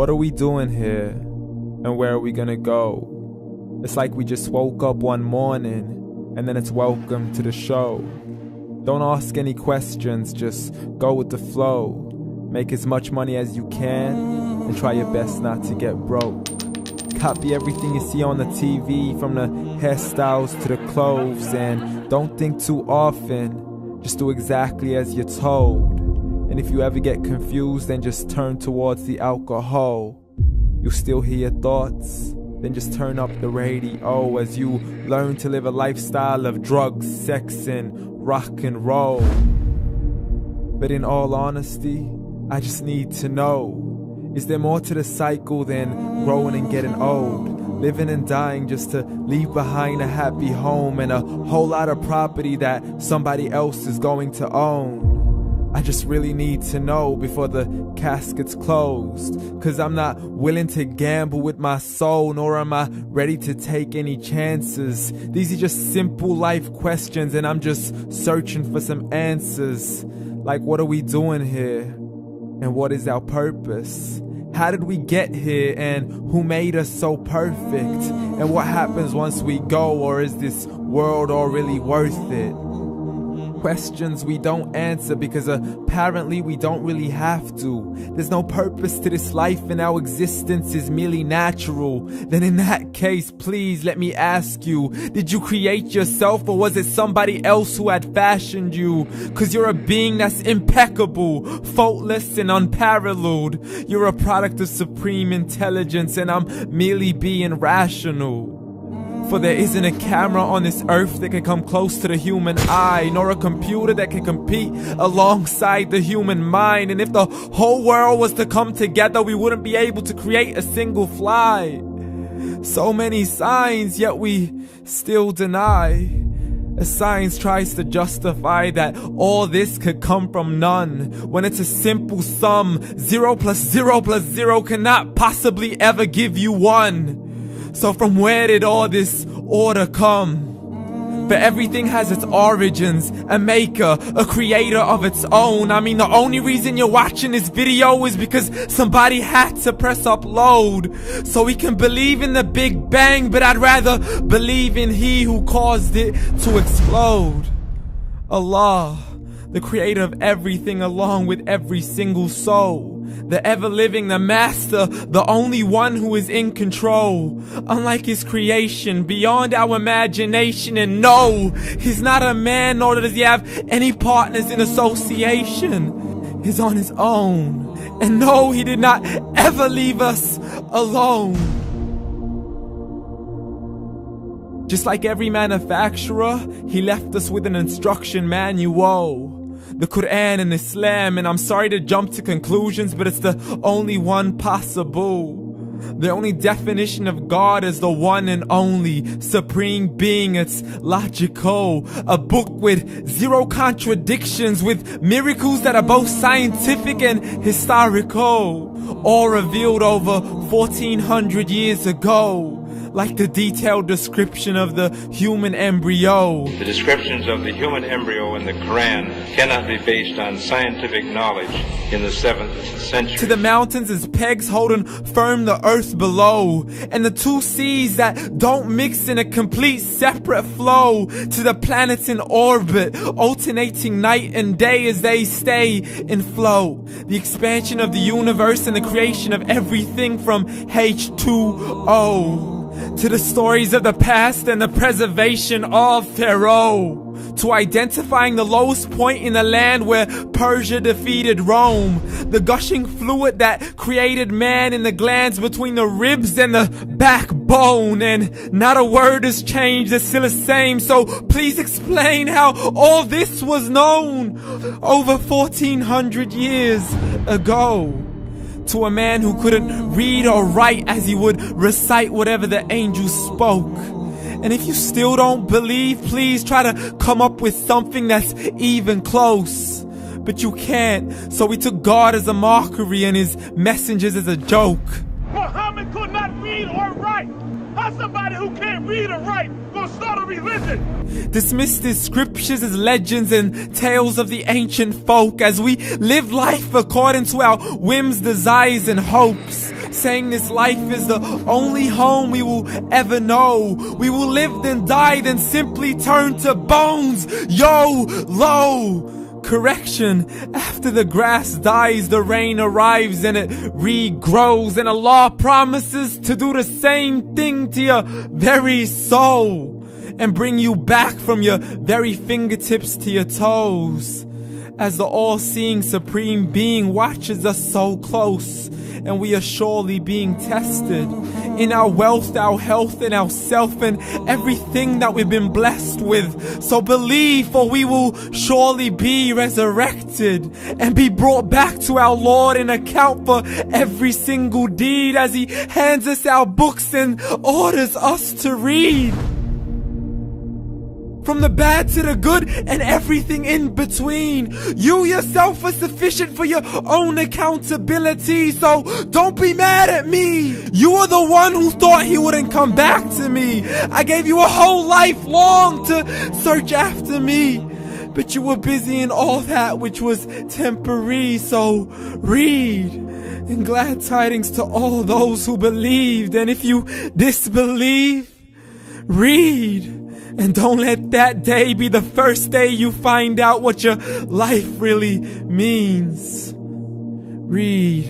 What are we doing here? And where are we gonna go? It's like we just woke up one morning, and then it's welcome to the show. Don't ask any questions, just go with the flow. Make as much money as you can, and try your best not to get broke. Copy everything you see on the TV, from the hairstyles to the clothes, and don't think too often, just do exactly as you're told. And if you ever get confused, then just turn towards the alcohol. You'll still hear your thoughts, then just turn up the radio as you learn to live a lifestyle of drugs, sex, and rock and roll. But in all honesty, I just need to know, is there more to the cycle than growing and getting old? Living and dying just to leave behind a happy home and a whole lot of property that somebody else is going to own. I just really need to know before the casket's closed, 'cause I'm not willing to gamble with my soul, nor am I ready to take any chances. These are just simple life questions, and I'm just searching for some answers. Like, what are we doing here? And what is our purpose? How did we get here, and who made us so perfect? And what happens once we go, or is this world all really worth it? Questions we don't answer because apparently we don't really have to. There's no purpose to this life and our existence is merely natural. Then in that case, please let me ask you, did you create yourself, or was it somebody else who had fashioned you? 'Cause you're a being that's impeccable, faultless and unparalleled. You're a product of supreme intelligence, and I'm merely being rational. For there isn't a camera on this earth that can come close to the human eye, nor a computer that can compete alongside the human mind. And if the whole world was to come together, we wouldn't be able to create a single fly. So many signs, yet we still deny. As science tries to justify that all this could come from none, when it's a simple sum. 0 plus 0 plus 0 cannot possibly ever give you 1. So from where did all this order come? For everything has its origins, a maker, a creator of its own. I mean, the only reason you're watching this video is because somebody had to press upload. So we can believe in the Big Bang, but I'd rather believe in He who caused it to explode. Allah, the creator of everything along with every single soul. The ever-living, the master, the only one who is in control. Unlike his creation, beyond our imagination. And no, he's not a man, nor does he have any partners in association. He's on his own. And no, he did not ever leave us alone. Just like every manufacturer, he left us with an instruction manual. The Quran and Islam, and I'm sorry to jump to conclusions, but it's the only one possible. The only definition of God is the one and only supreme being. It's logical, a book with 0 contradictions, with miracles that are both scientific and historical, all revealed over 1400 years ago. Like the detailed description of the human embryo. The descriptions of the human embryo in the Quran cannot be based on scientific knowledge in the 7th century. To the mountains as pegs holding firm the earth below, and the 2 seas that don't mix in a complete separate flow. To the planets in orbit, alternating night and day as they stay in flow. The expansion of the universe and the creation of everything from H2O. To the stories of the past and the preservation of Pharaoh. To identifying the lowest point in the land where Persia defeated Rome. The gushing fluid that created man in the glands between the ribs and the backbone. And not a word has changed, it's still the same. So please explain how all this was known over 1400 years ago. To a man who couldn't read or write, as he would recite whatever the angels spoke. And if you still don't believe, please try to come up with something that's even close. But you can't, so we took God as a mockery and his messengers as a joke. Muhammad could not read or write. How's somebody who can't read or write gonna start a religion? Dismiss the scriptures as legends and tales of the ancient folk, as we live life according to our whims, desires, and hopes. saying this life is the only home we will ever know. We will live then die, then simply turn to bones. YOLO! Correction, after the grass dies, the rain arrives and it regrows, and Allah promises to do the same thing to your very soul and bring you back from your very fingertips to your toes, as the all-seeing supreme being watches us so close, and we are surely being tested in our wealth, our health, and our self, and everything that we've been blessed with. So believe, for we will surely be resurrected and be brought back to our Lord and account for every single deed, as He hands us our books and orders us to read. From the bad to the good and everything in between. You yourself are sufficient for your own accountability, so don't be mad at me. You are the one who thought He wouldn't come back to me. I gave you a whole life long to search after me, but you were busy in all that which was temporary. So read, and glad tidings to all those who believed. And if you disbelieve, read. And don't let that day be the first day you find out what your life really means. Read.